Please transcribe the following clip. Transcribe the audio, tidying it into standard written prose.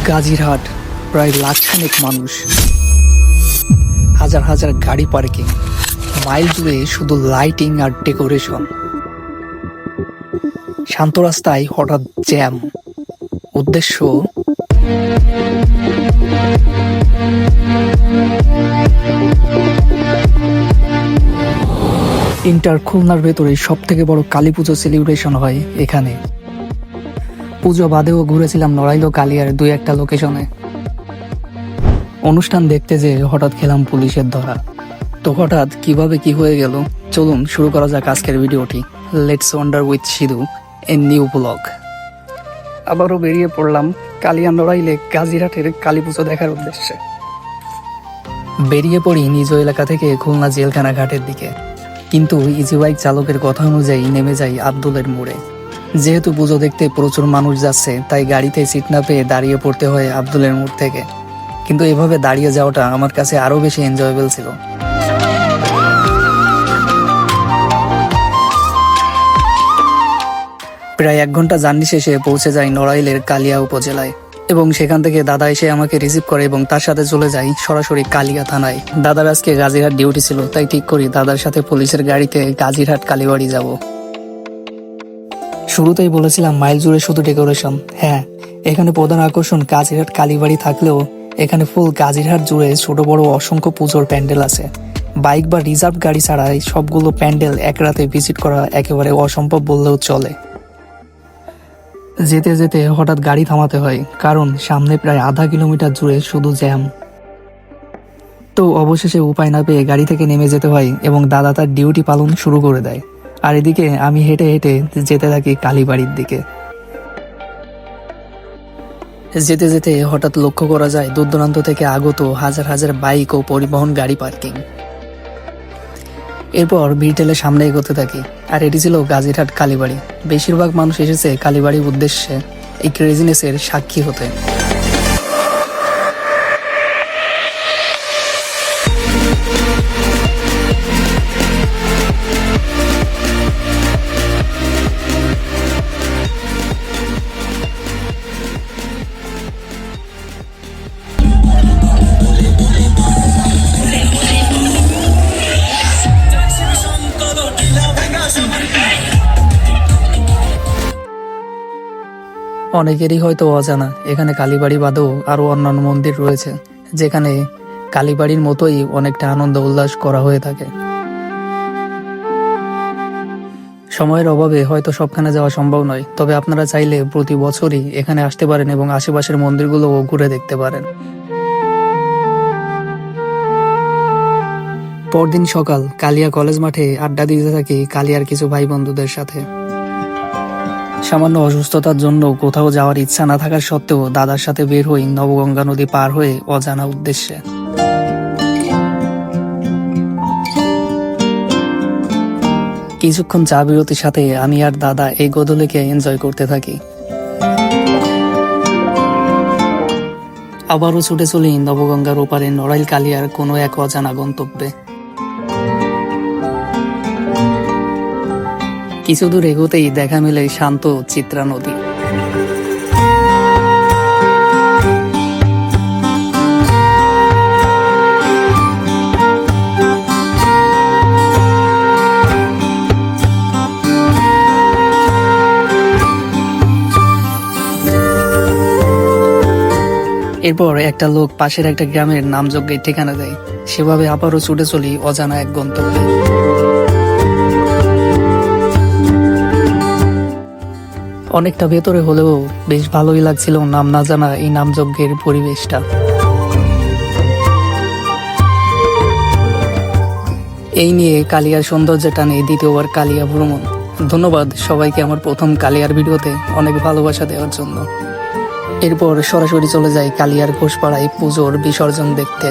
গাজীরহাট, প্রায় লাখখানেক মানুষ, হাজার হাজার গাড়ি পার্কিং, মাইল জুড়ে শুধু লাইটিং আর ডেকোরেশন। শান্ত রাস্তায় হঠাৎ জ্যাম। উদ্দেশ্য ইন্টার খুলনার ভেতরে সব থেকে বড় কালী পুজো সেলিব্রেশন হয় এখানে। পুজো বাদেও ঘুরেছিলাম নড়াইল কালিয়ার দুই একটা লোকেশনে। অনুষ্ঠান দেখতে যে হঠাৎ খেলাম পুলিশের ধরা। তো হঠাৎ কিভাবে কি হয়ে গেল, চলুন শুরু করা যাক আজকের ভিডিওটি। Let's wonder with Sidhu, a new blog. আবারও বেরিয়ে পড়লাম কালিয়া নড়াইলে গাজীরহাটের কালী পুজো দেখার উদ্দেশ্যে। বেরিয়ে পড়ি নিজ এলাকা থেকে খুলনা জেলখানা ঘাটের দিকে, কিন্তু ইজি বাইক চালকের কথা অনুযায়ী নেমে যাই আব্দুলের মোড়ে। যেহেতু পুজো দেখতে প্রচুর মানুষ যাচ্ছে, তাই গাড়িতে সিট না পেয়ে দাঁড়িয়ে পড়তে হয় আব্দুলের মোড় থেকে। কিন্তু এভাবে দাঁড়িয়ে যাওয়াটা আমার কাছে আরো বেশি এনজয়েবল ছিল। প্রায় 1 ঘন্টা জার্নি শেষে পৌঁছে যাই নড়াইলের কালিয়া উপজেলায়, এবং সেখান থেকে দাদা এসে আমাকে রিসিভ করে এবং তার সাথে চলে যাই সরাসরি কালিয়া থানায়। দাদার আজকে গাজীরহাট ডিউটি ছিল, তাই ঠিক করি দাদার সাথে পুলিশের গাড়িতে গাজীরহাট কালীবাড়ি যাব। শুরুতেই বলেছিলাম মাইল জুড়ে শুধু ডেকোরেশন। হ্যাঁ, এখানে প্রধান আকর্ষণ গাজীরহাট কালীবাড়ি থাকলেও এখানে ফুল গাজীরহাট জুড়ে ছোট বড় অসংখ্য পুজোর প্যান্ডেল আছে। বাইক বা রিজার্ভ গাড়ি ছাড়াই সবগুলো প্যান্ডেল এক রাতে ভিজিট করা একেবারে অসম্ভব বললেও চলে। যেতে যেতে হঠাৎ গাড়ি থামাতে হয়, কারণ সামনে প্রায় আধা কিলোমিটার জুড়ে শুধু জ্যাম। তো অবশেষে উপায় না পেয়ে গাড়ি থেকে নেমে যেতে হয় এবং দাদা তার ডিউটি পালন শুরু করে দেয়। আর এদিকে আমি হেঁটে হেঁটে যেতে থাকি কালীবাড়ির দিকে। যেতে যেতে হঠাৎ লক্ষ্য করা যায় দূর দূরান্ত থেকে আগত হাজার হাজার বাইক ও পরিবহন গাড়ি পার্কিং। এরপর ভিড় ঠেলে সামনে এগোতে থাকি। আর এটি ছিল গাজীরহাট কালীবাড়ি। বেশিরভাগ মানুষ এসেছে কালীবাড়ির উদ্দেশ্যে এই ক্রেজিনেসের সাক্ষী হতে। অনেকেরই হয়তো অজানা, এখানে কালীবাড়ি বাদেও আরো অন্যান্য মন্দির রয়েছে, যেখানে কালীবাড়ির মতোই অনেকটা আনন্দ উল্লাস করা হয়ে থাকে। সময়ের অভাবে হয়তো সবখানে যাওয়া সম্ভব নয়, তবে আপনারা চাইলে প্রতি বছরই এখানে আসতে পারেন এবং আশেপাশের মন্দিরগুলোও ঘুরে দেখতে পারেন। পরদিন সকাল কালিয়া কলেজ মাঠে আড্ডা দিতে থাকি কালিয়ার কিছু ভাই বন্ধুদের সাথে। সামান্য অসুস্থতার জন্য কোথাও যাওয়ার ইচ্ছা না থাকার সত্ত্বেও দাদার সাথে বের হই নবগঙ্গা নদী পার হয়ে অজানা উদ্দেশ্যে। কিছুক্ষণ চা বিরতির সাথে আমি আর দাদা এই গোধূলিকে এনজয় করতে থাকি। আবারও ছুটে চলি নবগঙ্গার ওপারে নড়াইল কালিয়ার কোনো এক অজানা গন্তব্যে। কিছু দূর এগোতেই দেখা মেলে শান্ত চিত্রা নদী। এরপর একটা লোক পাশের একটা গ্রামের নামযজ্ঞের ঠিকানা দেয়। সেভাবে আবারও ছুটে চলি অজানা এক গন্তব্যে। অনেকটা ভেতরে হলেও বেশ ভালোই লাগছিল নাম না জানা এই নামযজ্ঞের পরিবেশটা। এই নিয়ে কালিয়ার সৌন্দর্য টানে দ্বিতীয়বার কালিয়া ভ্রমণ। ধন্যবাদ সবাইকে আমার প্রথম কালিয়ার ভিডিওতে অনেক ভালোবাসা দেওয়ার জন্য। এরপর সরাসরি চলে যাই কালিয়ার ঘোষপাড়ায় পুজোর বিসর্জন দেখতে।